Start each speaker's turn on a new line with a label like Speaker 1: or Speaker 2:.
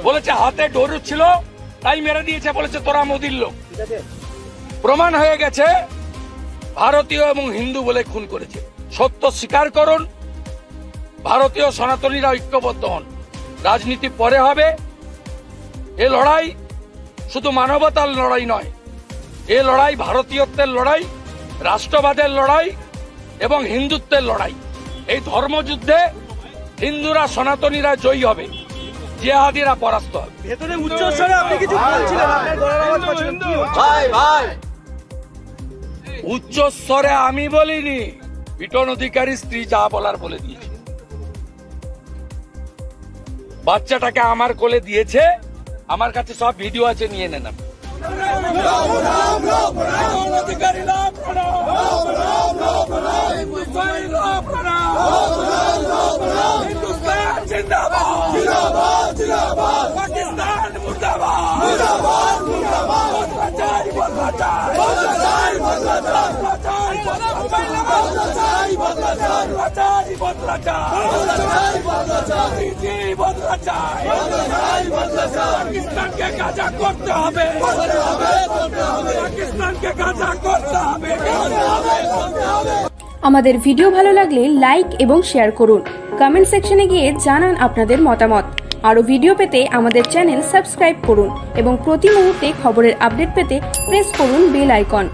Speaker 1: বলেছে হাতে ডোরু ছিল তাই মেরে দিয়েছে, বলেছে তোরা মোদির লোক। প্রমাণ হয়ে গেছে ভারতীয় এবং হিন্দু বলে খুন করেছে। সত্য স্বীকার করুন, ভারতীয় সনাতনীরা ঐক্যবদ্ধ হন। রাজনীতি পরে হবে। এ লড়াই শুধু মানবতার লড়াই নয়, এ লড়াই ভারতীয়ত্বের লড়াই, রাষ্ট্রবাদের লড়াই এবং হিন্দুত্বের লড়াই। এই ধর্মযুদ্ধে হিন্দুরা সনাতনীরা জয়ী হবে, জিহাদিরা পরাস্ত হবে।
Speaker 2: ভেতরে উচ্চস্বরে আপনি কিছু বলছিলেন, আপনার গলার আওয়াজ পাচ্ছিলাম।
Speaker 1: ভাই ভাই, উচ্চস্বরে আমি বলিনি, বিটন অধিকারী স্ত্রী যা বলার বলে দিয়েছে। বাচ্চাটাকে আমার কোলে দিয়েছে, আমার কাছে সব ভিডিও আছে, নিয়ে নেন। পাকিস্তানকে গাজা করতে হবে, পাকিস্তানকে গাজা করতে হবে।
Speaker 3: আমাদের ভিডিও ভালো লাগলে লাইক এবং শেয়ার করুন। কমেন্ট সেকশনে গিয়ে জানান আপনাদের মতামত। আরও ভিডিও পেতে আমাদের চ্যানেল সাবস্ক্রাইব করুন এবং প্রতি মুহূর্তে খবরের আপডেট পেতে প্রেস করুন বেল আইকন।